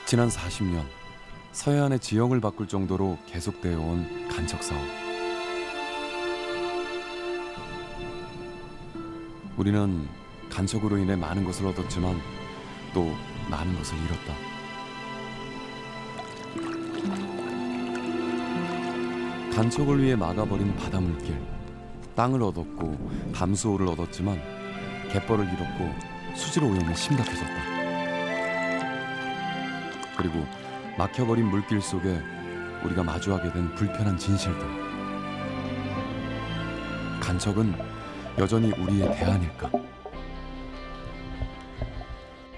지난 40년 서해안의 지형을 바꿀 정도로 계속되어 온 간척 사업. 우리는 간척으로 인해 많은 것을 얻었지만 또 많은 것을 잃었다. 간척을 위해 막아버린 바닷물길, 땅을 얻었고 담수호를 얻었지만 갯벌을 잃었고 수질 오염이 심각해졌다. 그리고 막혀버린 물길 속에 우리가 마주하게 된 불편한 진실들. 간척은 여전히 우리의 대안일까?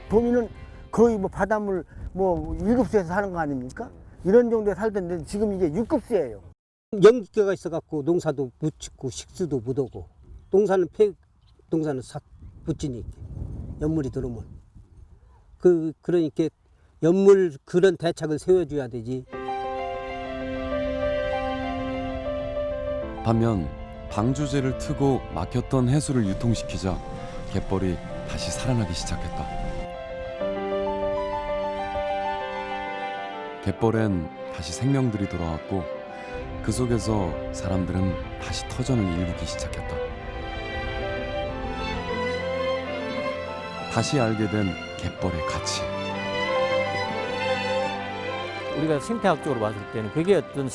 봄이는 거의 뭐 바닷물 뭐 1급수에서 사는 거 아닙니까? 이런 정도에 살던데 지금 이제 6급수예요. 연기가 있어갖고 농사도 못 짓고 식수도 못 오고 농사는 농사는 싹 묻지니 연물이 들어오면 그러니까 연물 그런 대책을 세워줘야 되지. 반면 방주제를 트고 막혔던 해수를 유통시키자 갯벌이 다시 살아나기 시작했다. 갯벌엔 다시 생명들이 돌아왔고 그 속에서 사람들은 다시 터전을 일구기 시작했다. 다시 알게 된 갯벌의 가치. 우리가 생태학적으로 봤을 때는 그게 어떤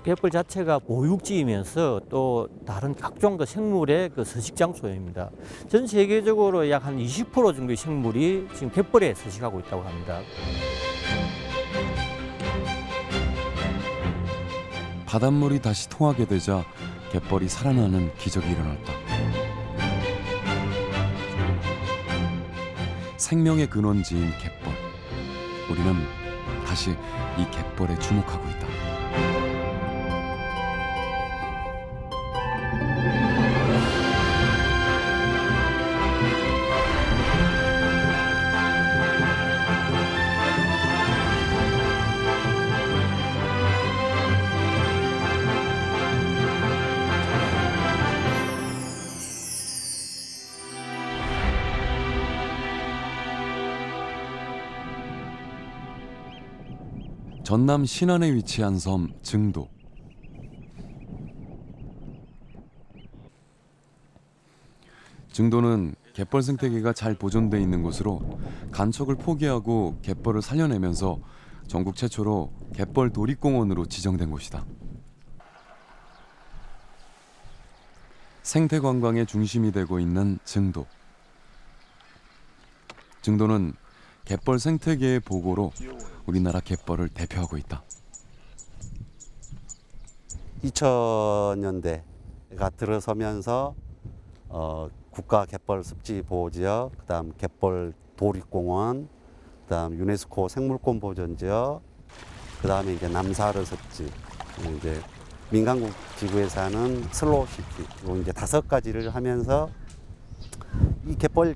갯벌 자체가 모육지이면서 또 다른 각종 생물의 서식 장소입니다. 전 세계적으로 약 한 20% 정도의 생물이 지금 갯벌에 서식하고 있다고 합니다. 바닷물이 다시 통하게 되자 갯벌이 살아나는 기적이 일어났다. 생명의 근원지인 갯벌. 우리는 다시 이 갯벌에 주목하고 있다. 전남 신안에 위치한 섬 증도. 증도는 갯벌 생태계가 잘 보존돼 있는 곳으로 간척을 포기하고 갯벌을 살려내면서 전국 최초로 갯벌 도립공원으로 지정된 곳이다. 생태 관광의 중심이 되고 있는 증도. 증도는 갯벌 생태계의 보고로 우리나라 갯벌을 대표하고 있다. 2000년대가 들어서면서 국가 갯벌 습지 보호지역, 그다음 갯벌 도립공원, 그다음 유네스코 생물권 보존지역, 그다음에 이제 남사르 습지, 이제 민간국 지구에서 하는 슬로우시티, 이제 5가지를 하면서 이 갯벌에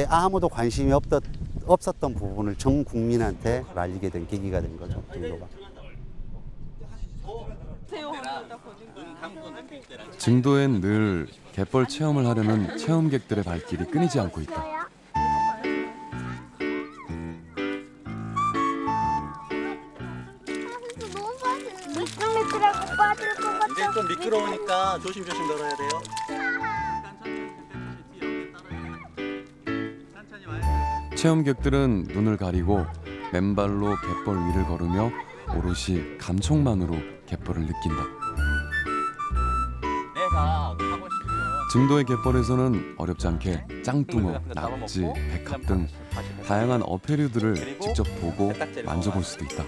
아무도 관심이 없었던 부분을 전 국민한테 알리게 된 계기가 된 거죠. 증도가. 증도엔 늘 갯벌 체험을 하려는 체험객들의 발길이 끊이지 않고 있다. 미끌미끌하고 빠질 것 같아. 이제 좀 미끄러우니까 조심조심 걸어야 돼요. 체험객들은 눈을 가리고 맨발로 갯벌 위를 걸으며 오롯이 감촉만으로 갯벌을 느낀다. 내가 하고 싶으면 증도의 갯벌에서는 어렵지 않게 짱뚱어, 낙지, 백합 등 다양한 어패류들을 직접 보고 만져볼 수도 있다.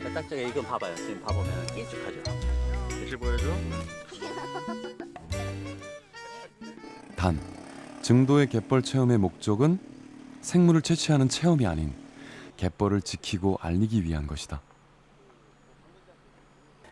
딱딱하게 이건 봐봐요. 지금 봐보면 일찍하죠. 다시 보여줘. 단, 증도의 갯벌 체험의 목적은 생물을 채취하는 체험이 아닌 갯벌을 지키고 알리기 위한 것이다.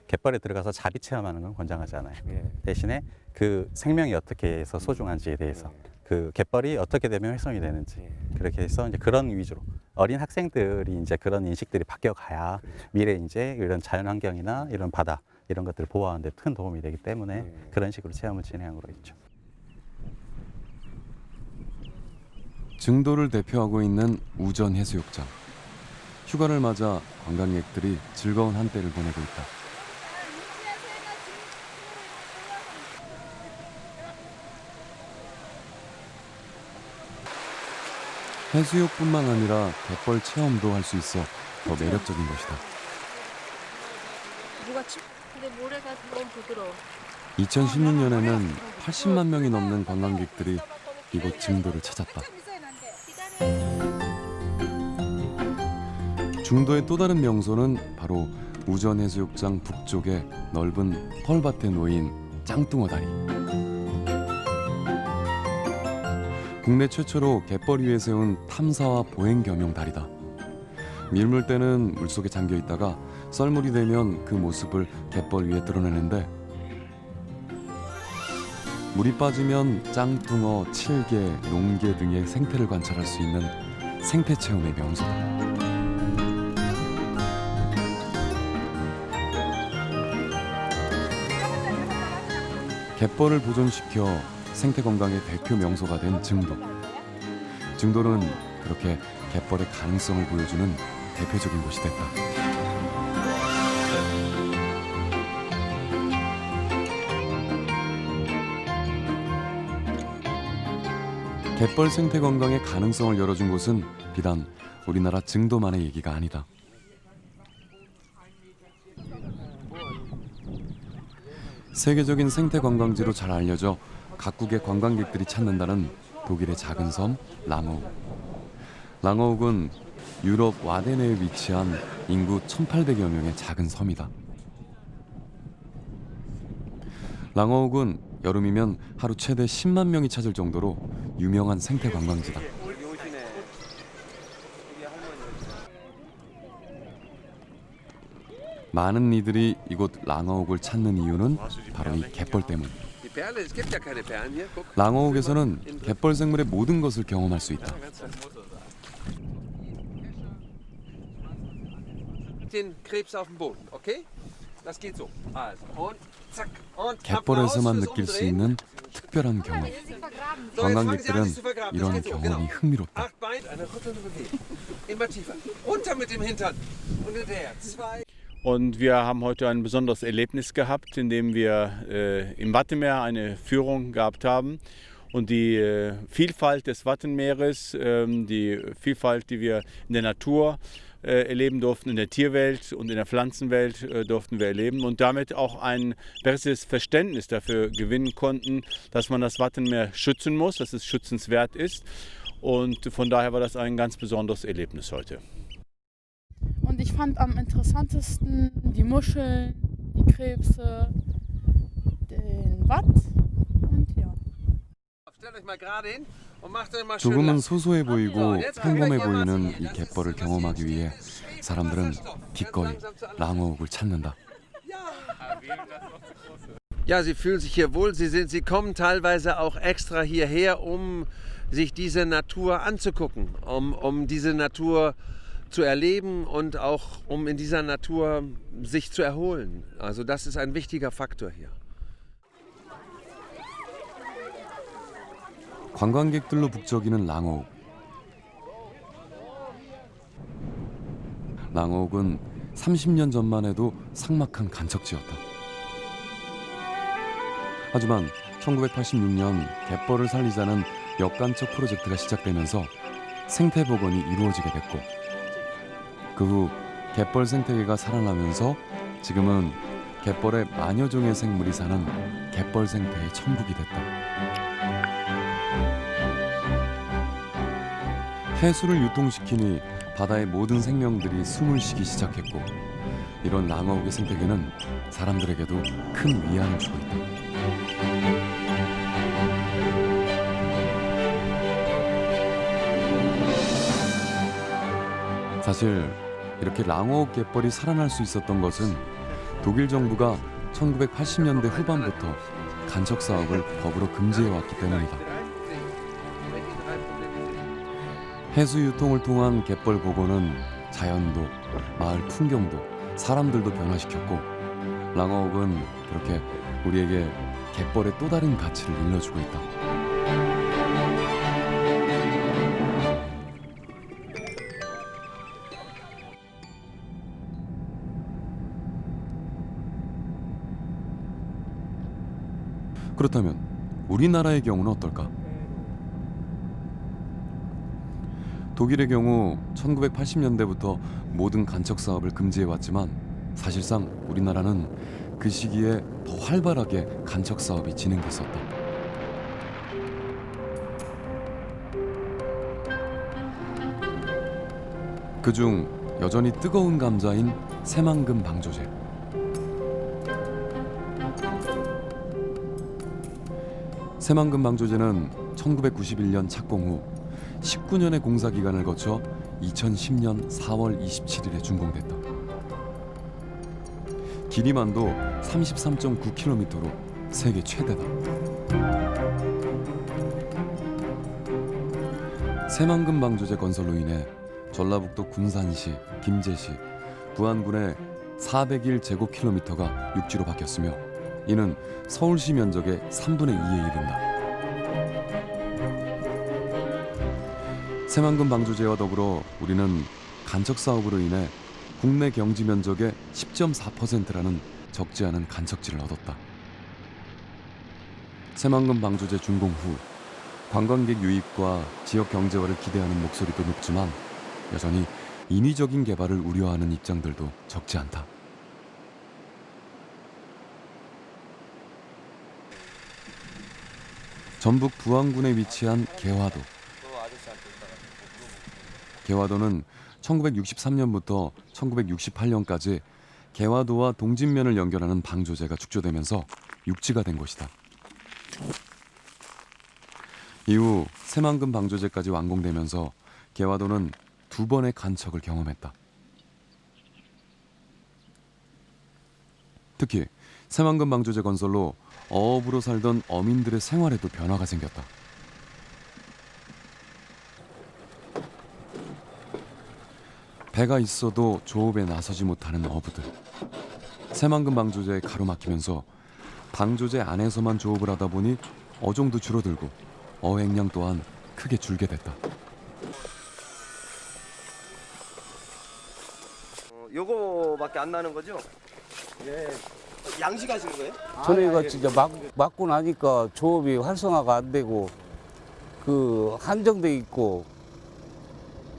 갯벌에 들어가서 자비 체험하는 건 권장하지 않아요. 대신에 그 생명이 어떻게 해서 소중한지에 대해서 그 갯벌이 어떻게 되면 훼손이 되는지 그렇게 해서 이제 그런 위주로 어린 학생들이 이제 그런 인식들이 바뀌어가야 미래 이제 이런 자연환경이나 이런 바다 이런 것들을 보호하는 데 큰 도움이 되기 때문에 그런 식으로 체험을 진행하고 있죠. 증도를 대표하고 있는 우전 해수욕장. 휴가를 맞아 관광객들이 즐거운 한때를 보내고 있다. 해수욕뿐만 아니라 갯벌 체험도 할 수 있어 더 매력적인 것이다. 근데 모래가 너무 부드러워. 2016년에는 80만 명이 넘는 관광객들이 이곳 증도를 찾았다. 중도의 또 다른 명소는 바로 우전해수욕장 북쪽의 넓은 펄밭에 놓인 짱뚱어 다리. 국내 최초로 갯벌 위에 세운 탐사와 보행 겸용 다리다. 밀물 때는 물속에 잠겨 있다가 썰물이 되면 그 모습을 갯벌 위에 드러내는데, 물이 빠지면 짱뚱어, 칠개, 농개 등의 생태를 관찰할 수 있는 생태 체험의 명소다. 갯벌을 보존시켜 생태 건강의 대표 명소가 된 증도. 증도는 그렇게 갯벌의 가능성을 보여주는 대표적인 곳이 됐다. 갯벌 생태 건강의 가능성을 열어준 곳은 비단 우리나라 증도만의 얘기가 아니다. 세계적인 생태 관광지로 잘 알려져 각국의 관광객들이 찾는다는 독일의 작은 섬 랑어욱. 랑어욱은 유럽 와덴에 위치한 인구 1,800여 명의 작은 섬이다. 랑어욱은 여름이면 하루 최대 10만 명이 찾을 정도로 유명한 생태 관광지다. 많은 이들이 이곳 랑어욱을 찾는 이유는 바로 이 갯벌 때문. 랑어욱에서는 갯벌 생물의 모든 것을 경험할 수 있다. 갯벌에서만 느낄 수 있는 특별한 경험. 관광객들은 이런 경험이 흥미롭다. Und wir haben heute ein besonderes Erlebnis gehabt, indem wir im Wattenmeer eine Führung gehabt haben. Und die Vielfalt des Wattenmeeres, die Vielfalt, die wir in der Natur erleben durften, in der Tierwelt und in der Pflanzenwelt durften wir erleben und damit auch ein besseres Verständnis dafür gewinnen konnten, dass man das Wattenmeer schützen muss, dass es schützenswert ist. Und von daher war das ein ganz besonderes Erlebnis heute. Und ich fand am interessantesten die Muscheln, die Krebse, den Watt und ja. 조금은 소소해 보이고 평범해 보이는 이 갯벌을 경험하기 위해 사람들은 기꺼이 랑어욱을 찾는다. Ja, sie fühlen sich hier wohl. Sie kommen teilweise auch extra hierher, um sich diese Natur anzugucken, um diese Natur zu erleben und auch um in dieser Natur sich zu erholen. Also das ist ein wichtiger Faktor hier. 관광객들로 북적이는 랑어욱. 랑어욱은 30년 전만 해도 삭막한 간척지였다. 하지만 1986년 갯벌을 살리자는 역간척 프로젝트가 시작되면서 생태 복원이 이루어지게 됐고, 그 후 갯벌 생태계가 살아나면서 지금은 갯벌에 만여 종의 생물이 사는 갯벌 생태의 천국이 됐다. 해수를 유통시키니 바다의 모든 생명들이 숨을 쉬기 시작했고, 이런 랑어욱의 생태계는 사람들에게도 큰 위안을 주고 있다. 사실 이렇게 랑어욱 갯벌이 살아날 수 있었던 것은 독일 정부가 1980년대 후반부터 간척 사업을 법으로 금지해왔기 때문이다. 해수 유통을 통한 갯벌 복원은 자연도, 마을 풍경도, 사람들도 변화시켰고, 랑어욱은 그렇게 우리에게 갯벌의 또 다른 가치를 일러주고 있다. 그렇다면 우리나라의 경우는 어떨까? 독일의 경우 1980년대부터 모든 간척 사업을 금지해왔지만 사실상 우리나라는 그 시기에 더 활발하게 간척 사업이 진행됐었다. 그중 여전히 뜨거운 감자인 새만금 방조제. 새만금 방조제는 1991년 착공 후 19년의 공사 기간을 거쳐 2010년 4월 27일에 준공됐다. 길이만도 33.9km로 세계 최대다. 새만금 방조제 건설로 인해 전라북도 군산시, 김제시, 부안군의 401제곱킬로미터가 육지로 바뀌었으며 이는 서울시 면적의 3분의 2에 이른다. 새만금 방조제와 더불어 우리는 간척 사업으로 인해 국내 경지 면적의 10.4%라는 적지 않은 간척지를 얻었다. 새만금 방조제 준공 후 관광객 유입과 지역 경제화를 기대하는 목소리도 높지만 여전히 인위적인 개발을 우려하는 입장들도 적지 않다. 전북 부안군에 위치한 개화도. 개화도는 1963년부터 1968년까지 개화도와 동진면을 연결하는 방조제가 축조되면서 육지가 된 곳이다. 이후 새만금 방조제까지 완공되면서 개화도는 2번의 간척을 경험했다. 특히 새만금 방조제 건설로 어업으로 살던 어민들의 생활에도 변화가 생겼다. 배가 있어도 조업에 나서지 못하는 어부들. 새만금 방조제에 가로막히면서 방조제 안에서만 조업을 하다 보니 어종도 줄어들고 어획량 또한 크게 줄게 됐다. 요거밖에 안 나는 거죠? 예. 양식하시는 거예요? 전에가 진짜 막고 나니까 조업이 활성화가 안 되고 그 한정돼 있고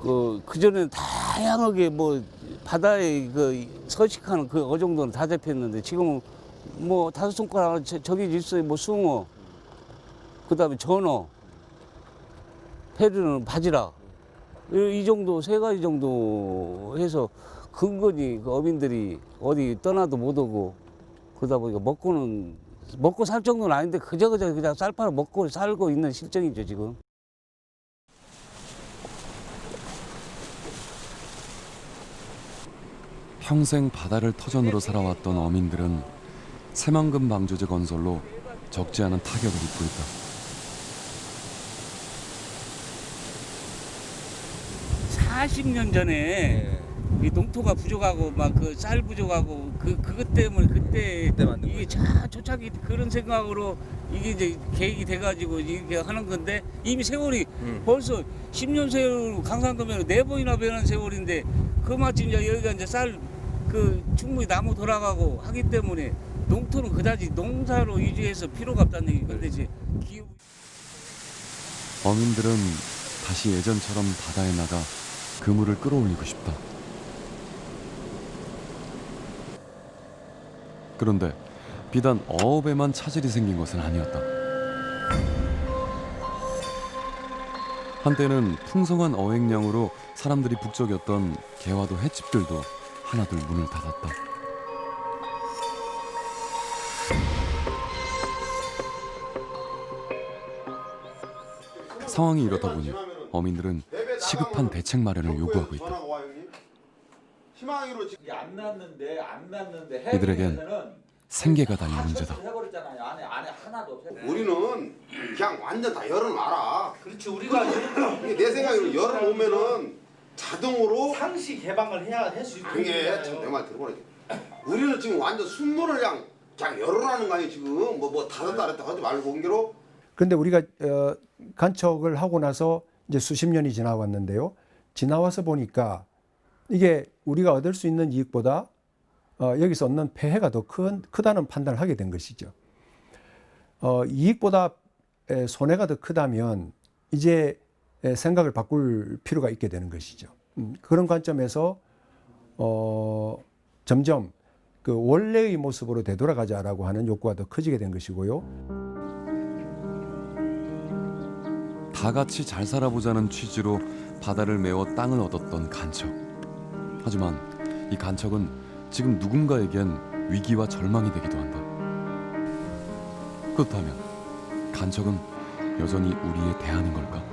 그 전에는 다양하게 뭐 바다에 그 서식하는 그 어종들은 다 잡혔는데 지금은 뭐 5손가락 정해져 있어요. 뭐 숭어, 그다음에 전어, 페루는 바지락 이 정도 3가지 정도 해서 근거니 그 어민들이 어디 떠나도 못 오고 그러다 보니까 먹고 살 정도는 아닌데 그저 그냥 쌀 팔아 먹고 살고 있는 실정이죠 지금. 평생 바다를 터전으로 살아왔던 어민들은 새만금 방조제 건설로 적지 않은 타격을 입고 있다. 사십 년 전에 이 농토가 부족하고 막 그 쌀 부족하고 그것 때문에 그때 이게 초창기 그런 생각으로 이게 이제 계획이 돼가지고 이렇게 하는 건데 이미 세월이 벌써 10년 세월 강산도면 4번이나 변한 세월인데 그 마침 이제 여기가 이제 쌀 그 충분히 나무 돌아가고 하기 때문에 농토는 그다지 농사로 위주해서 필요가 없다는 얘기. 근데 이제 기후 어민들은 다시 예전처럼 바다에 나가 그물을 끌어올리고 싶다. 그런데 비단 어업에만 차질이 생긴 것은 아니었다. 한때는 풍성한 어획량으로 사람들이 북적였던 개화도 횟집들도 하나둘 문을 닫았다. 상황이 이렇다 보니 어민들은 시급한 대책 마련을 요구하고 있다. 이들에겐 생계가 달린 문제다. 우리는 그냥 완전 다 열어놔라. 그렇지, 우리가 내 생각으로 열어놓으면은 자동으로 상시 개방을 해야 할 수 있는. 그게 참 내 말 들어보라. 우리는 지금 완전 순문을 그냥 열어라는 거 아니에요 지금. 뭐 닫았다 안 했다 하지 말고 공개로. 그런데 우리가 간척을 하고 나서 이제 수십 년이 지나왔는데요. 지나와서 보니까 이게 우리가 얻을 수 있는 이익보다 여기서 얻는 폐해가 더 크다는 판단을 하게 된 것이죠. 이익보다 손해가 더 크다면 이제 생각을 바꿀 필요가 있게 되는 것이죠. 그런 관점에서 점점 그 원래의 모습으로 되돌아가자라고 하는 욕구가 더 커지게 된 것이고요. 다 같이 잘 살아보자는 취지로 바다를 메워 땅을 얻었던 간척. 하지만 이 간척은 지금 누군가에겐 위기와 절망이 되기도 한다. 그렇다면 간척은 여전히 우리의 대안인 걸까?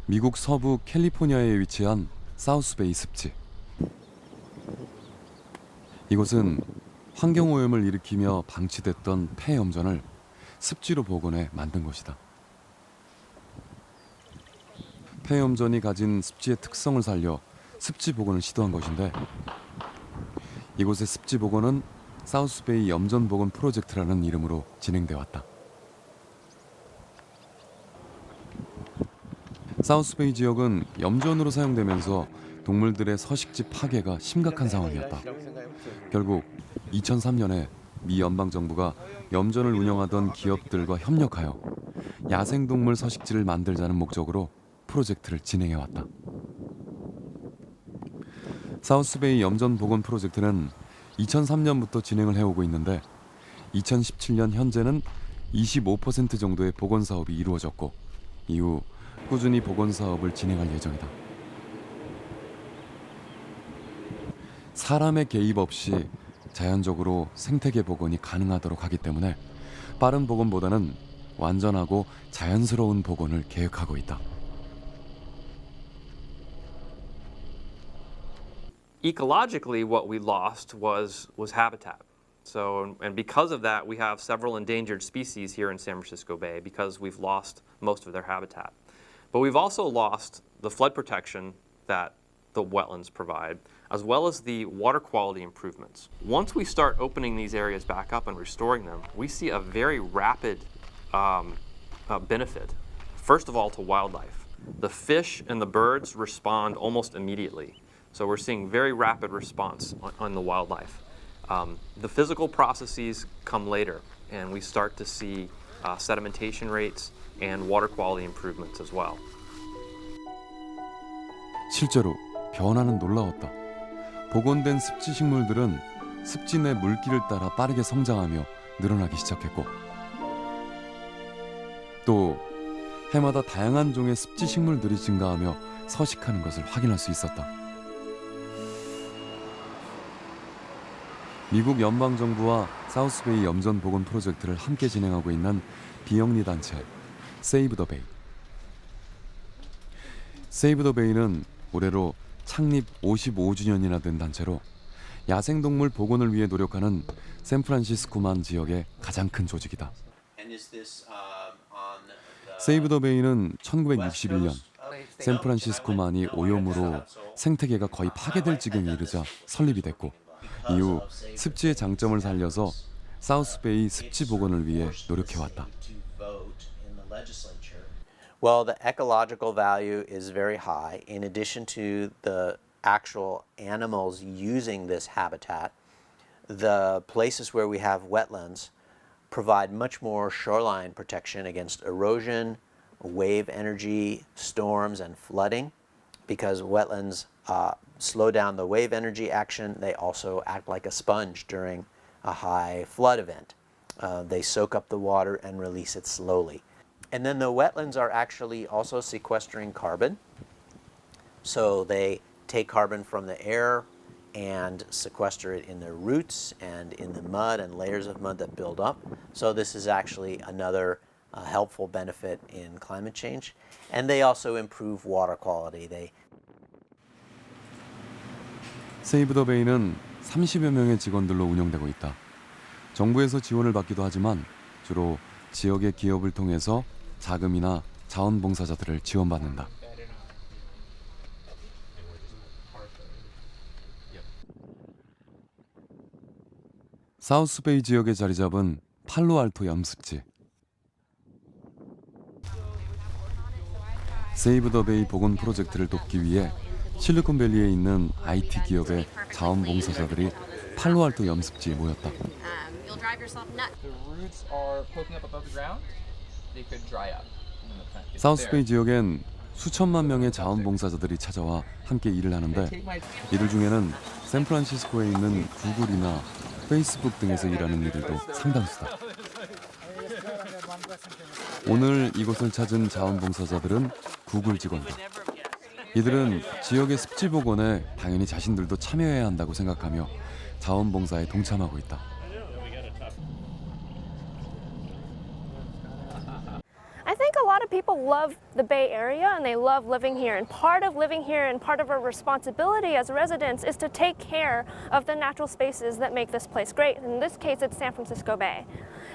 미국 서부 캘리포니아에 위치한 사우스베이 습지. 이곳은 환경오염을 일으키며 방치됐던 폐염전을 습지로 복원해 만든 곳이다. 폐염전이 가진 습지의 특성을 살려 습지 복원을 시도한 것인데, 이곳의 습지 복원은 사우스베이 염전 복원 프로젝트라는 이름으로 진행돼 왔다. 사우스베이 지역은 염전으로 사용되면서 동물들의 서식지 파괴가 심각한 상황이었다. 결국 2003년에 미 연방정부가 염전을 운영하던 기업들과 협력하여 야생동물 서식지를 만들자는 목적으로 프로젝트를 진행해왔다. 사우스베이 염전 복원 프로젝트는 2003년부터 진행을 해오고 있는데 2017년 현재는 25% 정도의 복원 사업이 이루어졌고 이후 꾸준히 복원 사업을 진행할 예정이다. 사람의 개입 없이 자연적으로 생태계 복원이 가능하도록 하기 때문에 빠른 복원보다는 완전하고 자연스러운 복원을 계획하고 있다. Ecologically, what we lost was habitat. So, and because of that, we have several endangered species here in San Francisco Bay because we've lost most of their habitat. But we've also lost the flood protection that the wetlands provide, as well as the water quality improvements. Once we start opening these areas back up and restoring them, we see a very rapid benefit. First of all, to wildlife. The fish and the birds respond almost immediately. So we're seeing very rapid response on the wildlife. The physical processes come later, and we start to see sedimentation rates and water quality improvements as well. 실제로 변화는 놀라웠다. 복원된 습지 식물들은 습지 내 물길을 따라 빠르게 성장하며 늘어나기 시작했고, 또 해마다 다양한 종의 습지 식물들이 증가하며 서식하는 것을 확인할 수 있었다. 미국 연방정부와 사우스베이 염전 복원 프로젝트를 함께 진행하고 있는 비영리 단체 세이브 더 베이. 세이브 더 베이는 올해로 창립 55주년이나 된 단체로 야생동물 복원을 위해 노력하는 샌프란시스코만 지역의 가장 큰 조직이다. 세이브 더 베이는 1961년 샌프란시스코만이 오염으로 생태계가 거의 파괴될 지경에 이르자 설립이 됐고, 이후 습지의 장점을 살려서 사우스베이 습지 복원을 위해 노력해왔다. Well, the ecological value is very high. In addition to the actual animals using this habitat, the places where we have wetlands provide much more shoreline protection against erosion, wave energy, storms, and flooding. Because wetlands slow down the wave energy action, they also act like a sponge during a high flood event. They soak up the water and release it slowly. And then the wetlands are actually also sequestering carbon. So they take carbon from the air and sequester it in their roots and in the mud and layers of mud that build up. So this is actually another helpful benefit in climate change. And they also improve water quality. 세이브 더 베이는 30여 명의 직원들로 운영되고 있다. 정부에서 지원을 받기도 하지만 주로 지역의 기업을 통해서 자금이나 자원봉사자들을 지원받는다. 사우스베이 지역에 자리 잡은 팔로알토 염습지. 세이브 더 베이 복원 프로젝트를 돕기 위해 실리콘밸리에 있는 IT 기업의 자원봉사자들이 팔로알토 염습지에 모였다. 사우스베이 지역엔 수천만 명의 자원봉사자들이 찾아와 함께 일을 하는데 이들 중에는 샌프란시스코에 있는 구글이나 페이스북 등에서 일하는 이들도 상당수다. 오늘 이곳을 찾은 자원봉사자들은 구글 직원들. 이들은 지역의 습지 복원에 당연히 자신들도 참여해야 한다고 생각하며 자원봉사에 동참하고 있다. I think a lot of people love the Bay Area and they love living here. And part of living here and part of our responsibility as residents is to take care of the natural spaces that make this place great. In this case, it's San Francisco Bay.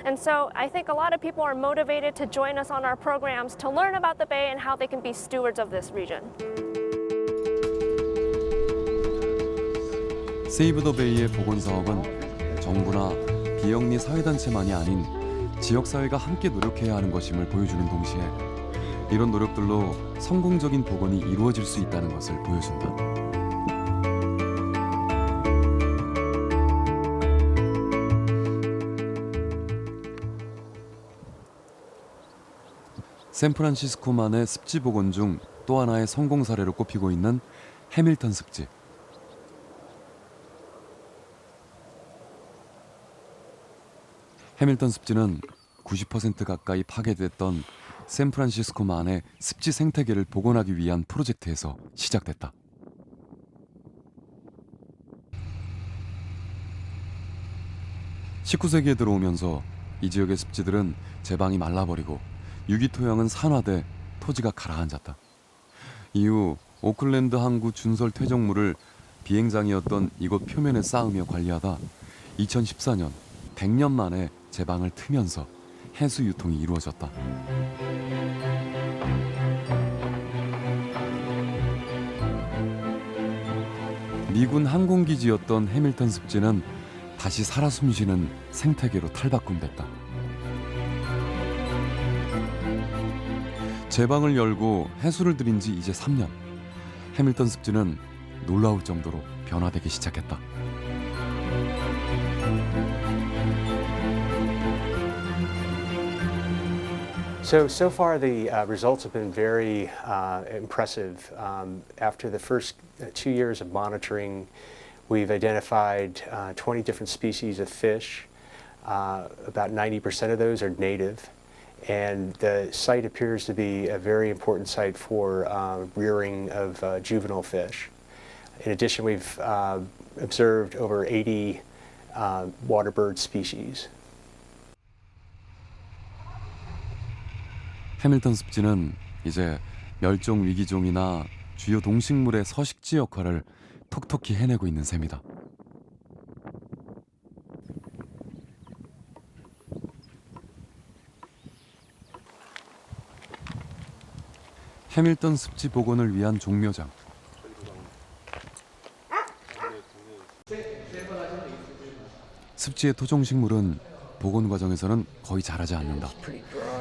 And so I think a lot of people are motivated to join us on our programs to learn about the Bay and how they can be stewards of this region. 세이브 더 베이의 복원 사업은 정부나 비영리 사회단체만이 아닌 지역사회가 함께 노력해야 하는 것임을 보여주는 동시에 이런 노력들로 성공적인 복원이 이루어질 수 있다는 것을 보여준다. 샌프란시스코만의 습지 복원 중 또 하나의 성공 사례로 꼽히고 있는 해밀턴 습지. 해밀턴 습지는 90% 가까이 파괴됐던 샌프란시스코만의 습지 생태계를 복원하기 위한 프로젝트에서 시작됐다. (19세기에) 들어오면서 이 지역의 습지들은 제방이 말라버리고 유기토양은 산화돼 토지가 가라앉았다. 이후 오클랜드 항구 준설 퇴적물을 비행장이었던 이곳 표면에 쌓으며 관리하다 2014년 100년 만에 제방을 트면서 해수 유통이 이루어졌다. 미군 항공기지였던 해밀턴 습지는 다시 살아 숨쉬는 생태계로 탈바꿈됐다. 제방을 열고 해수를 들인 지 이제 3년. 해밀턴 습지는 놀라울 정도로 변화되기 시작했다. So far the results have been very impressive. After the first 2 years of monitoring, we've identified 20 different species of fish. About 90% of those are native. And the site appears to be a very important site for rearing of juvenile fish. In addition, we've observed over 80 water bird species. 해밀턴 습지는 이제 멸종 위기종이나 주요 동식물의 서식지 역할을 톡톡히 해내고 있는 셈이다. 해밀턴 습지 복원을 위한 종묘장. 습지의 토종식물은 복원 과정에서는 거의 자라지 않는다.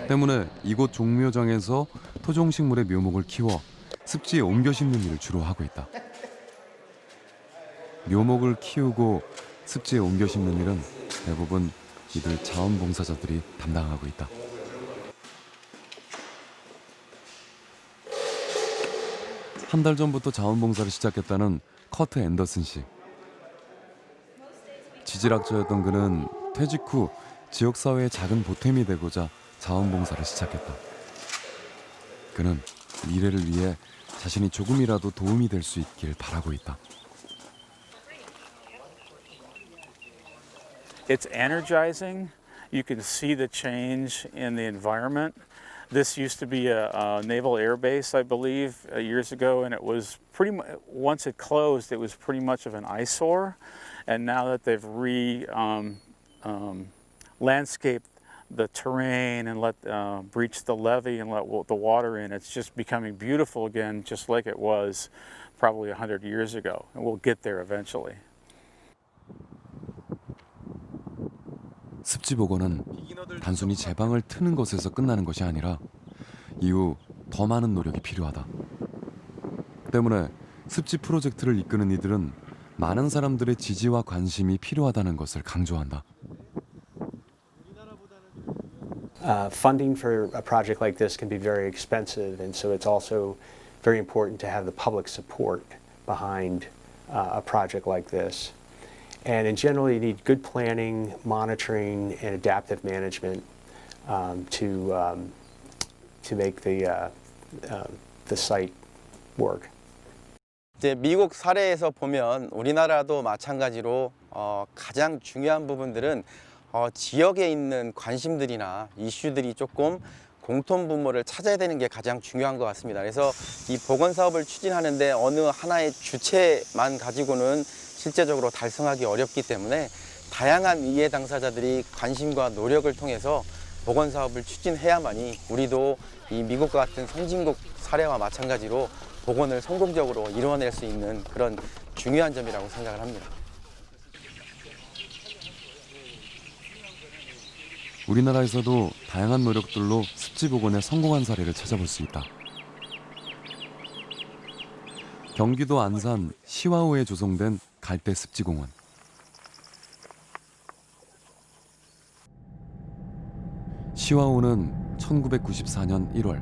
때문에 이곳 종묘장에서 토종식물의 묘목을 키워 습지에 옮겨 심는 일을 주로 하고 있다. 묘목을 키우고 습지에 옮겨 심는 일은 대부분 이들 자원봉사자들이 담당하고 있다. 한 달 전부터 자원봉사를 시작했다는 커트 앤더슨 씨. 지질학자였던 그는 퇴직 후 지역사회의 작은 보탬이 되고자 자원봉사를 시작했다. 그는 미래를 위해 자신이 조금이라도 도움이 될 수 있길 바라고 있다. It's energizing. You can see the change in the environment. This used to be a naval air base, I believe, years ago, and it was pretty much, once it closed, it was pretty much of an eyesore. And now that they've landscaped the terrain and breached the levee and let the water in, it's just becoming beautiful again, just like it was probably 100 years ago. And we'll get there eventually. 습지 복원은 단순히 제방을 트는 것에서 끝나는 것이 아니라 이후 더 많은 노력이 필요하다. 때문에 습지 프로젝트를 이끄는 이들은 많은 사람들의 지지와 관심이 필요하다는 것을 강조한다. Funding for a project like this can be very expensive, and so it's also very important to have the public support behind a project like this. And in general, you need good planning, monitoring, and adaptive management to make the site work. 이제 미국 사례에서 보면 우리나라도 마찬가지로 가장 중요한 부분들은 지역에 있는 관심들이나 이슈들이 조금 공통 분모를 찾아야 되는 게 가장 중요한 것 같습니다. 그래서 이 보건 사업을 추진하는데 어느 하나의 주체만 가지고는 실제적으로 달성하기 어렵기 때문에 다양한 이해 당사자들이 관심과 노력을 통해서 보건 사업을 추진해야만이 우리도 이 미국과 같은 선진국 사례와 마찬가지로 보건을 성공적으로 이루어낼 수 있는 그런 중요한 점이라고 생각을 합니다. 우리나라에서도 다양한 노력들로 습지 복원에 성공한 사례를 찾아볼 수 있다. 경기도 안산 시와호에 조성된 갈대 습지공원. 시와호는 1994년 1월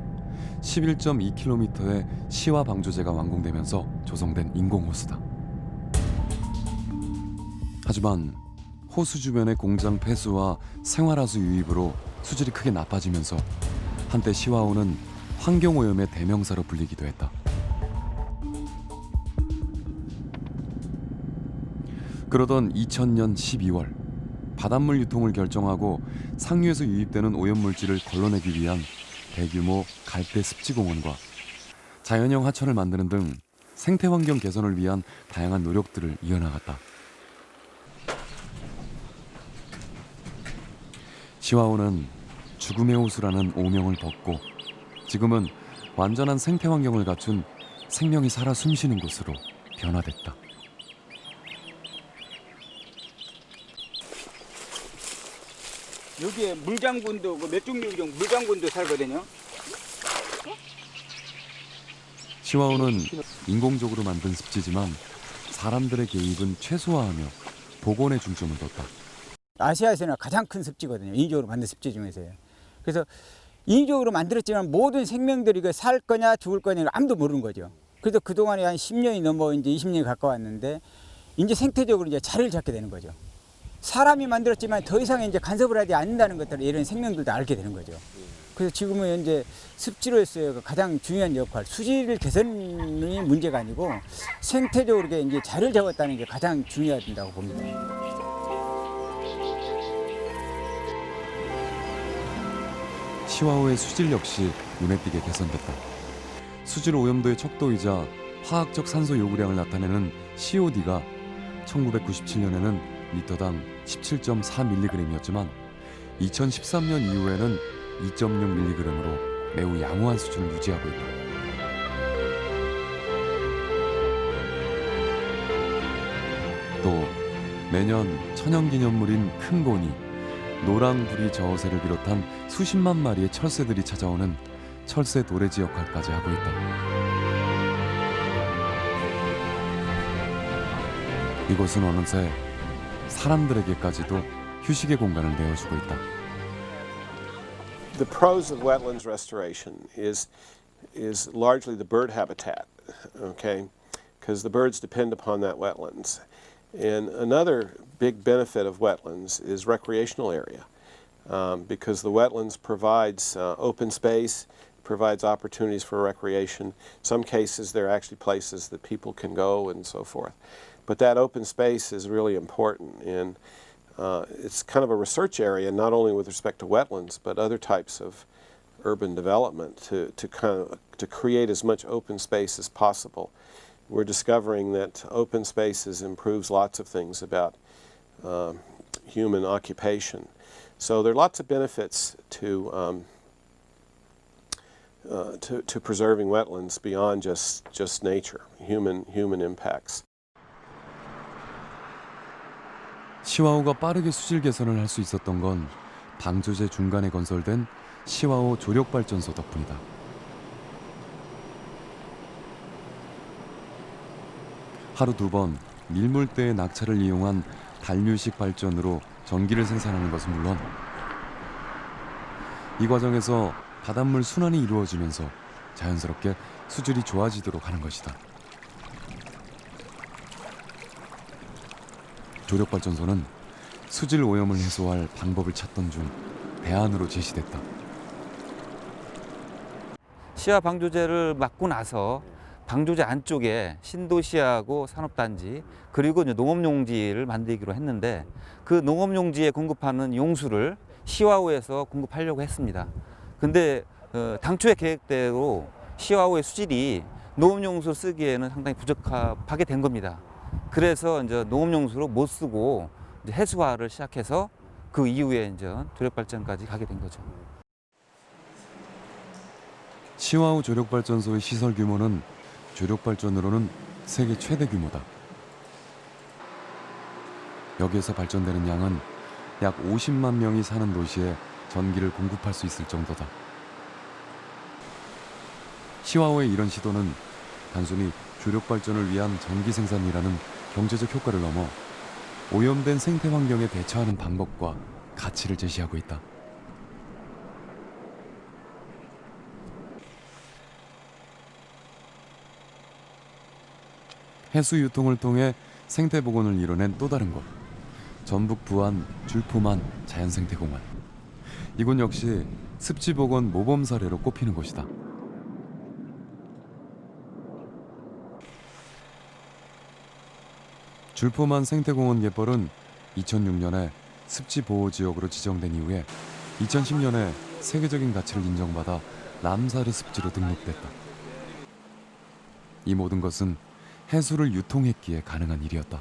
11.2km의 시와 방조제가 완공되면서 조성된 인공호수다. 하지만 호수 주변의 공장 폐수와 생활하수 유입으로 수질이 크게 나빠지면서 한때 시와호는 환경오염의 대명사로 불리기도 했다. 그러던 2000년 12월 바닷물 유통을 결정하고 상류에서 유입되는 오염물질을 걸러내기 위한 대규모 갈대 습지공원과 자연형 하천을 만드는 등 생태환경 개선을 위한 다양한 노력들을 이어나갔다. 시와호는 죽음의 호수라는 오명을 벗고 지금은 완전한 생태환경을 갖춘 생명이 살아 숨쉬는 곳으로 변화됐다. 여기에 물장군도 멸종위기종 물장군도 살거든요. 시와호는 인공적으로 만든 습지지만 사람들의 개입은 최소화하며 복원에 중점을 뒀다. 아시아에서는 가장 큰 습지거든요. 인위적으로 만든 습지 중에서요. 그래서 인위적으로 만들었지만 모든 생명들이 이거 살 거냐 죽을 거냐 아무도 모르는 거죠. 그래서 그동안에 한 10년이 넘어 이제 20년이 가까웠는데 이제 생태적으로 이제 자리를 잡게 되는 거죠. 사람이 만들었지만 더 이상 이제 간섭을 하지 않는다는 것들을 이런 생명들도 알게 되는 거죠. 그래서 지금은 현재 습지로서의 가장 중요한 역할, 수질 개선이 문제가 아니고 생태적으로 이제 자리를 잡았다는 게 가장 중요하다고 봅니다. 시와호의 수질 역시 눈에 띄게 개선됐다. 수질 오염도의 척도이자 화학적 산소 요구량을 나타내는 COD가 1997년에는 리터당 17.4mg이었지만 2013년 이후에는 2.6mg으로 매우 양호한 수준을 유지하고 있다. 또 매년 천연기념물인 큰 고니, 노랑부리 저어새를 비롯한 수십만 마리의 철새들이 찾아오는 철새 도래지 역할까지 하고 있다. 이곳은 어느새 사람들에게까지도 휴식의 공간을 내어주고 있다. The pros of wetlands restoration is largely the bird habitat, okay? Because the birds depend upon that wetlands. And another big benefit of wetlands is recreational area, because the wetlands provides open space, provides opportunities for recreation. Some cases they're actually places that people can go and so forth. But that open space is really important, and it's kind of a research area, not only with respect to wetlands, but other types of urban development to create as much open space as possible. We're discovering that open spaces improves lots of things about human occupation. So there are lots of benefits to preserving wetlands beyond just nature, human impacts. 시와호가 빠르게 수질 개선을 할 수 있었던 건 방조제 중간에 건설된 시와호 조력발전소 덕분이다. 하루 2번 밀물대의 낙차를 이용한 단류식 발전으로 전기를 생산하는 것은 물론 이 과정에서 바닷물 순환이 이루어지면서 자연스럽게 수질이 좋아지도록 하는 것이다. 조력발전소는 수질 오염을 해소할 방법을 찾던 중 대안으로 제시됐다. 시야 방조제를 막고 나서 방조제 안쪽에 신도시하고 산업단지 그리고 이제 농업용지를 만들기로 했는데 그 농업용지에 공급하는 용수를 시와호에서 공급하려고 했습니다. 근데 당초의 계획대로 시와호의 수질이 농업용수 쓰기에는 상당히 부적합하게 된 겁니다. 그래서 이제 농업용수로 못 쓰고 이제 해수화를 시작해서 그 이후에 이제 조력발전까지 가게 된 거죠. 시와호 조력발전소의 시설 규모는 조력발전으로는 세계 최대 규모다. 여기에서 발전되는 양은 약 50만 명이 사는 도시에 전기를 공급할 수 있을 정도다. 시와호의 이런 시도는 단순히 조력발전을 위한 전기 생산이라는 경제적 효과를 넘어 오염된 생태 환경에 대처하는 방법과 가치를 제시하고 있다. 해수 유통을 통해 생태 복원을 이뤄낸 또 다른 곳, 전북 부안 줄포만 자연생태공원. 이곳 역시 습지 복원 모범 사례로 꼽히는 곳이다. 줄포만 생태공원 갯벌은 2006년에 습지 보호 지역으로 지정된 이후에 2010년에 세계적인 가치를 인정받아 람사르 습지로 등록됐다. 이 모든 것은 해수를 유통했기에 가능한 일이었다.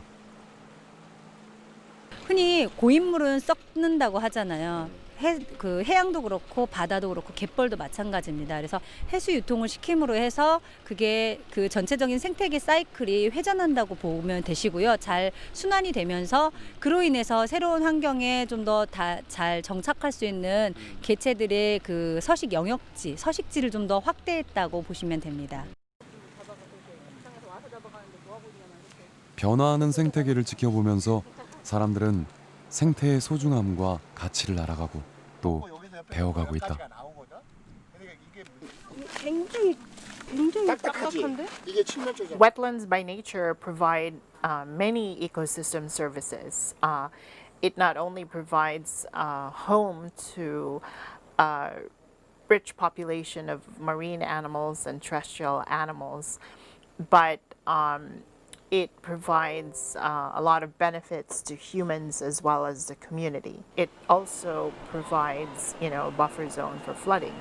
흔히 고인물은 썩는다고 하잖아요. 해양도 그렇고 바다도 그렇고 갯벌도 마찬가지입니다. 그래서 해수 유통을 시킴으로 해서 그게 그 전체적인 생태계 사이클이 회전한다고 보면 되시고요. 잘 순환이 되면서 그로 인해서 새로운 환경에 좀 더 잘 정착할 수 있는 개체들의 그 서식 영역지, 서식지를 좀 더 확대했다고 보시면 됩니다. 변화하는 생태계를 지켜보면서 사람들은 생태의 소중함과 가치를 알아가고 또 배워가고 있다. 굉장히 딱딱한데? Wetlands by nature provide many ecosystem services. It not only provides home to rich population of marine animals and terrestrial animals, but it provides a lot of benefits to humans as well as the community. It also provides, a buffer zone for flooding.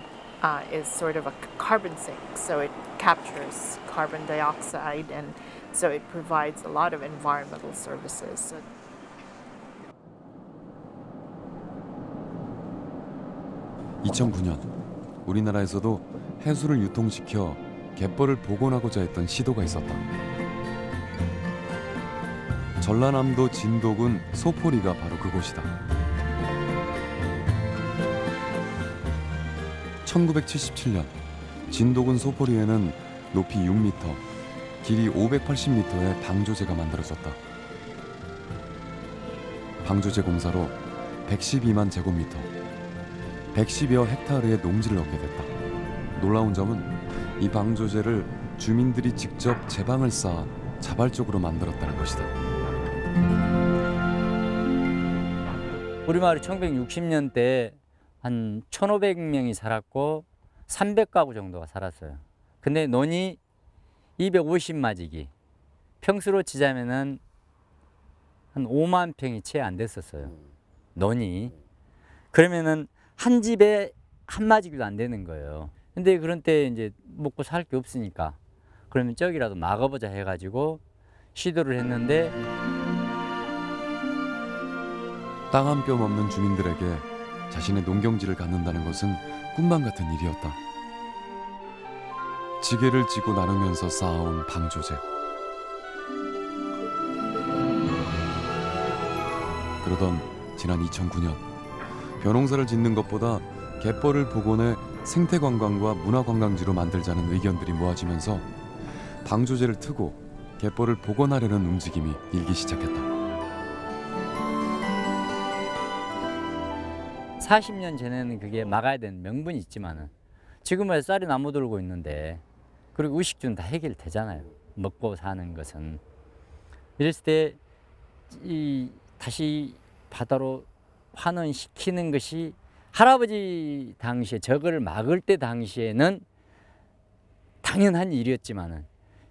Is sort of a carbon sink, so it captures carbon dioxide, and so it provides a lot of environmental services. 2009년 우리나라에서도 해수를 유통시켜 갯벌을 복원하고자 했던 시도가 있었다. 전라남도 진도군 소포리가 바로 그곳이다. 1977년 진도군 소포리에는 높이 6m, 길이 580m의 방조제가 만들어졌다. 방조제 공사로 112만 제곱미터, 110여 헥타르의 농지를 얻게 됐다. 놀라운 점은 이 방조제를 주민들이 직접 제방을 쌓아 자발적으로 만들었다는 것이다. 우리 마을이 1960년대 한 1,500명이 살았고 300가구 정도가 살았어요. 근데 논이 250마지기, 평수로 치자면은 한 5만 평이 채 안 됐었어요. 논이. 그러면은 한 집에 한 마지기도 안 되는 거예요. 근데 그런 때 이제 먹고 살 게 없으니까 그러면 저기라도 막아보자 해가지고 시도를 했는데 땅 한 뼘 없는 주민들에게 자신의 농경지를 갖는다는 것은 꿈만 같은 일이었다. 지게를 지고 나누면서 쌓아온 방조제. 그러던 지난 2009년 벼농사를 짓는 것보다 갯벌을 복원해 생태관광과 문화관광지로 만들자는 의견들이 모아지면서 방조제를 트고 갯벌을 복원하려는 움직임이 일기 시작했다. 40년 전에는 그게 막아야 되는 명분이 있지만은 지금은 쌀이 나무 들고 있는데 그리고 의식주는 다 해결되잖아요. 먹고 사는 것은. 이랬을 때 다시 바다로 환원시키는 것이 할아버지 당시에 저걸 막을 때 당시에는 당연한 일이었지만은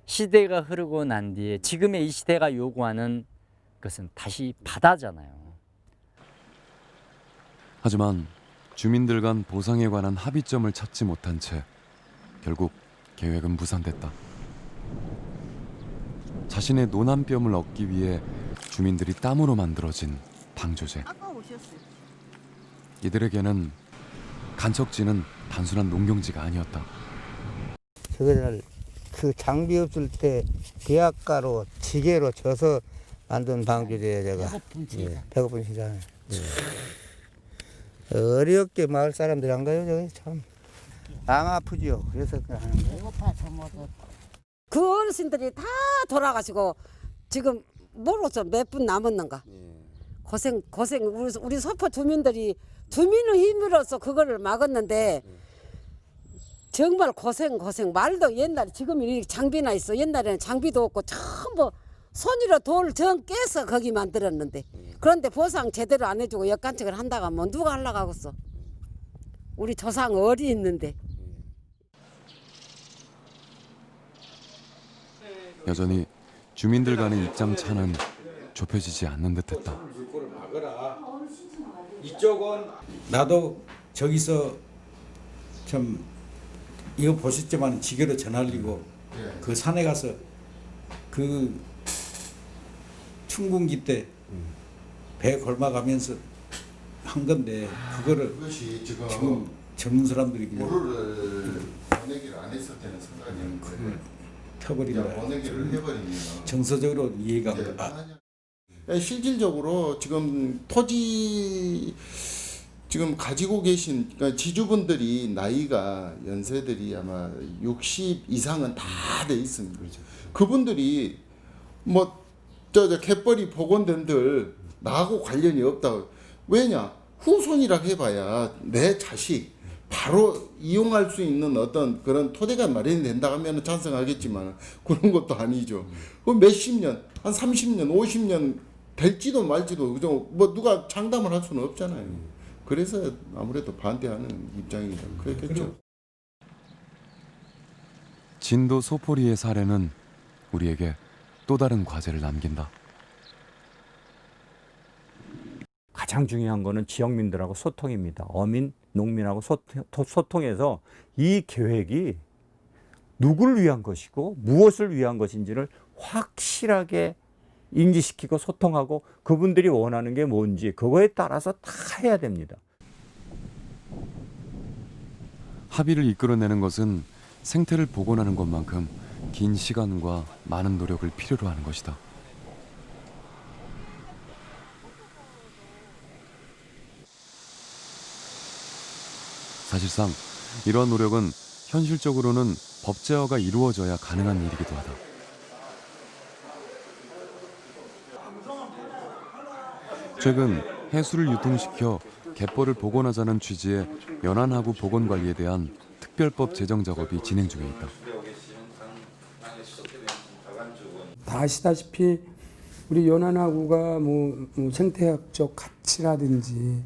시대가 흐르고 난 뒤에 지금의 이 시대가 요구하는 것은 다시 바다잖아요. 하지만 주민들 간 보상에 관한 합의점을 찾지 못한 채 결국 계획은 무산됐다. 자신의 노남뼘을 얻기 위해 주민들이 땀으로 만들어진 방조제. 이들에게는 간척지는 단순한 농경지가 아니었다. 저거를 그 장비 없을 때 배악가로 지게로 져서 만든 방조제예요. 제가 배고픈 시장에 어렵게 마을 사람들이 한 거예요. 저거 참 마음 아프지요. 그래서 하는 거예요. 그 어르신들이 다 돌아가시고 지금 모르겠어 몇 분 남았는가. 고생 우리 서포 주민들이 주민의 힘으로서 그거를 막았는데 정말 고생 말도 옛날에 지금 이 장비나 있어. 옛날에는 장비도 없고 전부 손으로 돌 정 깨서 거기 만들었는데 그런데 보상 제대로 안 해주고 역간책을 한다고 하면 누가 하려고 하겠어. 우리 조상 어리 있는데. 여전히 주민들 간의 입장 차는 좁혀지지 않는 듯했다. 이쪽은 나도 저기서 참 이거 보셨지만 지게로 전할리고 그 산에 가서 그 춘궁기 때 배 걸마가면서 한 건데 그거를 지금 젊은 사람들이 물을 보내기를 안 했을 때는 상관이 터버리면 보내기를 해버리면 정서적으로 이해가 실질적으로 지금 토지 지금 가지고 계신 그러니까 지주분들이 나이가 연세들이 아마 60 이상은 다 돼 있습니다. 그분들이 뭐 저 갯벌이 복원된들 나하고 관련이 없다고. 왜냐? 후손이라 해봐야 내 자식 바로 이용할 수 있는 어떤 그런 토대가 마련이 된다 하면 찬성하겠지만 그런 것도 아니죠. 그 몇십 년, 한 30년, 50년 될지도 말지도 그죠? 뭐 누가 장담을 할 수는 없잖아요. 그래서 아무래도 반대하는 입장이 그랬겠죠. 진도 소포리의 사례는 우리에게 또 다른 과제를 남긴다. 가장 중요한 거는 지역민들하고 소통입니다. 어민, 농민하고 소통해서 이 계획이 누구를 위한 것이고 무엇을 위한 것인지를 확실하게 인지시키고 소통하고 그분들이 원하는 게 뭔지 그거에 따라서 다 해야 됩니다. 합의를 이끌어내는 것은 생태를 복원하는 것만큼 긴 시간과 많은 노력을 필요로 하는 것이다. 사실상 이러한 노력은 현실적으로는 법 제어가 이루어져야 가능한 일이기도 하다. 최근 해수를 유통시켜 갯벌을 복원하자는 취지의 연안하구 복원관리에 대한 특별법 제정 작업이 진행 중에 있다. 다 아시다시피 우리 연안하구가 뭐 생태학적 가치라든지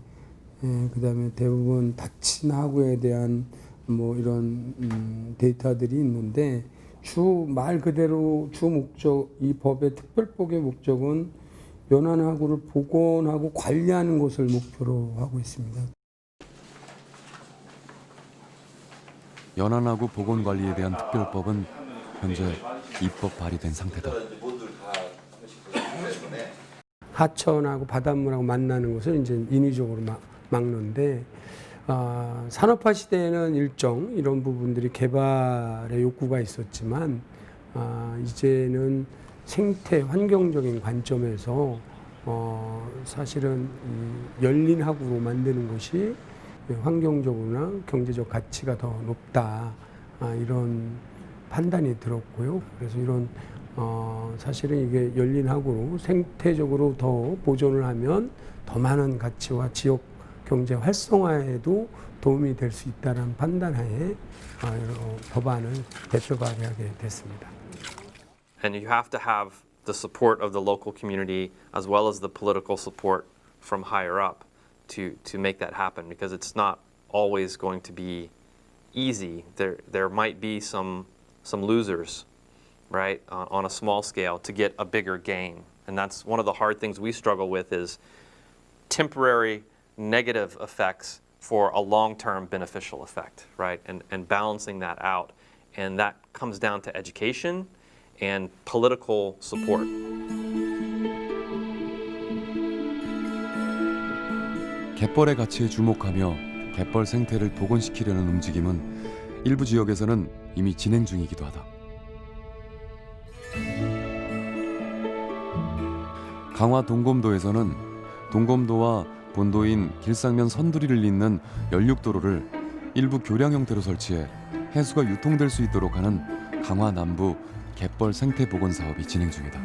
그다음에 대부분 닫힌 하구에 대한 뭐 이런 데이터들이 있는데 말 그대로 주 목적 이 법의 특별법의 목적은 연안하구를 복원하고 관리하는 것을 목표로 하고 있습니다. 연안하구 복원관리에 대한 특별법은 현재 입법 발의된 상태다. 하천하고 바닷물하고 만나는 것을 이제 인위적으로 막는데 산업화 시대에는 일정 이런 부분들이 개발의 욕구가 있었지만 이제는 생태 환경적인 관점에서 사실은 열린 하구로 만드는 것이 환경적으로나 경제적 가치가 더 높다 이런 판단이 들었고요. 그래서 이런 사실은 이게 열린 항구로 생태적으로 더 보존을 하면 더 많은 가치와 지역 경제 활성화에도 도움이 될 수 있다는 판단하에 법안을 대표 발의하게 됐습니다. And you have to have the support of the local community as well as the political support from higher up to make that happen, because it's not always going to be easy. There might be some losers, right, on a small scale to get a bigger gain. And that's one of the hard things we struggle with, is temporary negative effects for a long-term beneficial effect, right? And balancing that out. And that comes down to education and political support. 갯벌의 가치에 주목하며 갯벌 생태를 복원시키려는 움직임은 일부 지역에서는 이미 진행 중이기도 하다. 강화 동검도에서는 동검도와 본도인 길상면 선두리를 잇는 연륙도로를 일부 교량 형태로 설치해 해수가 유통될 수 있도록 하는 강화 남부 갯벌 생태 복원 사업이 진행 중이다.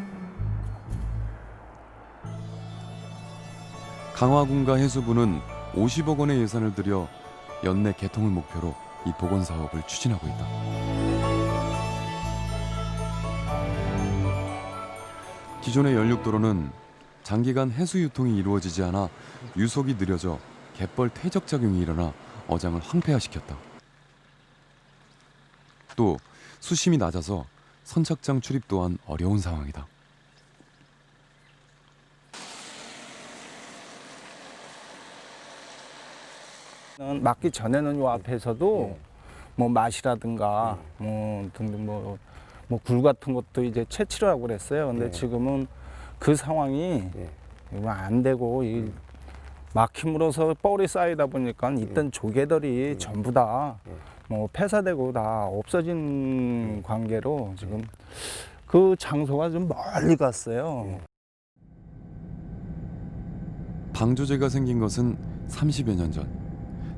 강화군과 해수부는 50억 원의 예산을 들여 연내 개통을 목표로 이 복원 사업을 추진하고 있다. 기존의 연륙도로는 장기간 해수 유통이 이루어지지 않아 유속이 느려져 갯벌 퇴적 작용이 일어나 어장을 황폐화시켰다. 또 수심이 낮아서 선착장 출입 또한 어려운 상황이다. 막기 전에는 요 앞에서도 뭐 맛이라든가 뭐 등등 뭐 굴 같은 것도 이제 채취를 하고 그랬어요. 근데 지금은 그 상황이 안 되고 이 막힘으로써 뻘이 쌓이다 보니까 있던 조개들이 전부 다 뭐 폐사되고 다 없어진 관계로 지금 그 장소가 좀 멀리 갔어요. 방조제가 생긴 것은 30여 년 전.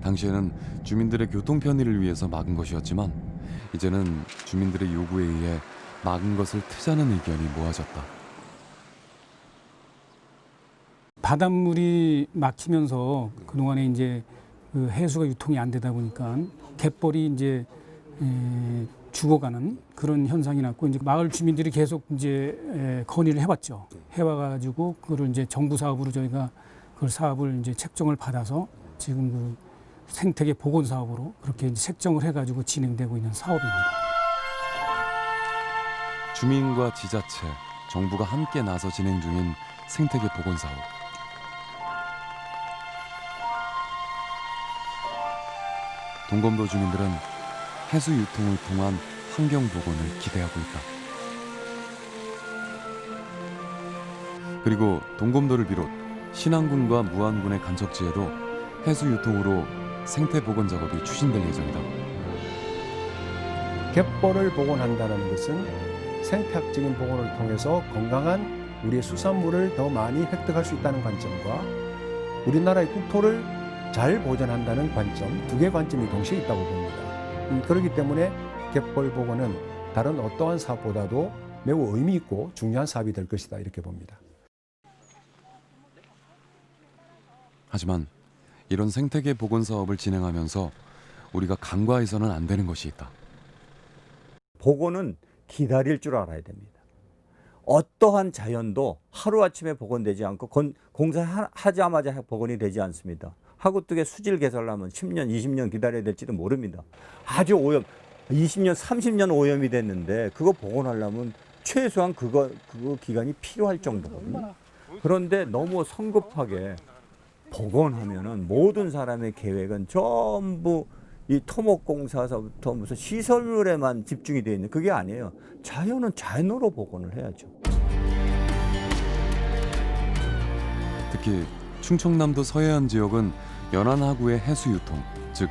당시에는 주민들의 교통 편의를 위해서 막은 것이었지만 이제는 주민들의 요구에 의해 막은 것을 트자는 의견이 모아졌다. 바닷물이 막히면서 그동안에 이제 그 해수가 유통이 안 되다 보니까 갯벌이 이제 죽어가는 그런 현상이 났고, 이제 마을 주민들이 계속 이제 건의를 해왔죠. 해와가지고 그걸 이제 정부 사업으로 저희가 그 사업을 이제 책정을 받아서 지금 그 생태계 복원 사업으로 그렇게 이제 책정을 해가지고 진행되고 있는 사업입니다. 주민과 지자체, 정부가 함께 나서 진행 중인 생태계 복원 사업. 동검도 주민들은 해수 유통을 통한 환경 복원을 기대하고 있다. 그리고 동검도를 비롯 신안군과 무안군의 간척지에도 해수 유통으로 생태 복원 작업이 추진될 예정이다. 갯벌을 복원한다는 것은 생태학적인 복원을 통해서 건강한 우리의 수산물을 더 많이 획득할 수 있다는 관점과 우리나라의 국토를 잘 보존한다는 관점, 두 개의 관점이 동시에 있다고 봅니다. 그렇기 때문에 갯벌 복원은 다른 어떠한 사업보다도 매우 의미 있고 중요한 사업이 될 것이다, 이렇게 봅니다. 하지만 이런 생태계 복원 사업을 진행하면서 우리가 간과해서는 안 되는 것이 있다. 복원은 기다릴 줄 알아야 됩니다. 어떠한 자연도 하루아침에 복원되지 않고 공사하자마자 복원이 되지 않습니다. 하구뚝에 수질 개설하면 10년, 20년 기다려야 될지도 모릅니다. 아주 20년, 30년 오염이 됐는데 그거 복원하려면 최소한 그거 기간이 필요할 정도거든요. 그런데 너무 성급하게 복원하면은 모든 사람의 계획은 전부 이 토목공사서부터 무슨 시설물에만 집중이 되어 있는 그게 아니에요. 자연은 자연으로 복원을 해야죠. 특히 충청남도 서해안 지역은 연안하구의 해수 유통, 즉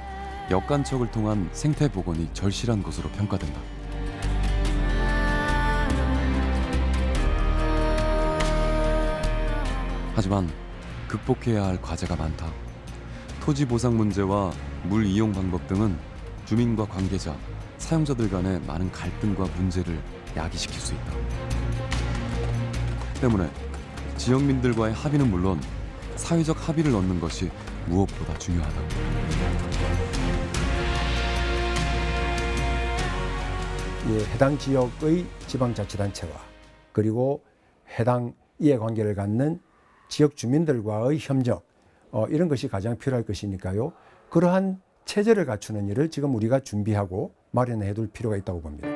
역간척을 통한 생태 복원이 절실한 것으로 평가된다. 하지만 극복해야 할 과제가 많다. 토지 보상 문제와 물 이용 방법 등은 주민과 관계자, 사용자들 간의 많은 갈등과 문제를 야기시킬 수 있다. 때문에 지역민들과의 합의는 물론 사회적 합의를 얻는 것이 무엇보다 중요하다. 해당 지역의 지방자치단체와 그리고 해당 이해관계를 갖는 지역 주민들과의 협력 이런 것이 가장 필요할 것이니까요. 그러한 체제를 갖추는 일을 지금 우리가 준비하고 마련해 둘 필요가 있다고 봅니다.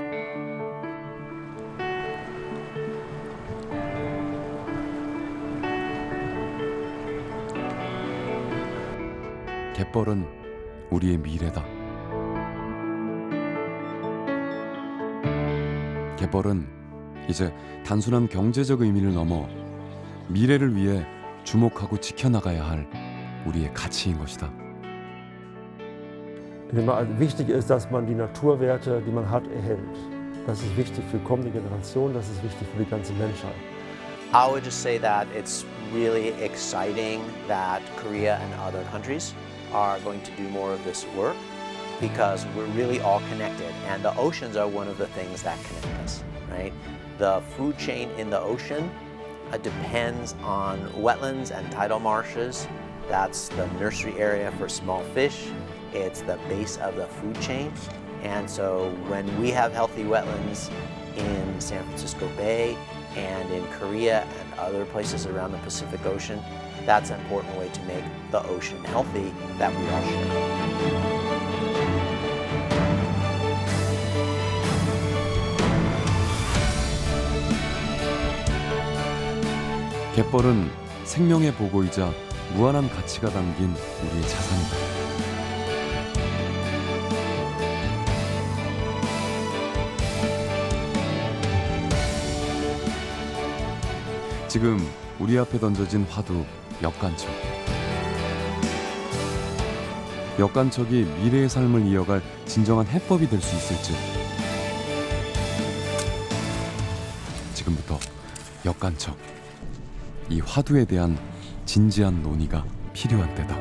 갯벌은 우리의 미래다. 갯벌은 이제 단순한 경제적 의미를 넘어 미래를 위해 주목하고 지켜나가야 할 우리의 가치인 것이다. Wichtig ist, dass man die Naturwerte, die man hat, erhält. Das ist wichtig für kommende Generationen, das ist wichtig für die ganze Menschheit. I would just say that it's really exciting that Korea and other countries are going to do more of this work because we're really all connected, and the oceans are one of the things that connect us, right? The food chain in the ocean depends on wetlands and tidal marshes. That's the nursery area for small fish. It's the base of the food chain. And so when we have healthy wetlands in San Francisco Bay and in Korea and other places around the Pacific Ocean, that's an important way to make the ocean healthy that we all share. 갯벌은 생명의 보고이자 무한한 가치가 담긴 우리의 자산이다. 지금 우리 앞에 던져진 화두 역간척. 역간척이 미래의 삶을 이어갈 진정한 해법이 될 수 있을지. 지금부터 역간척, 이 화두에 대한 진지한 논의가 필요한 때다.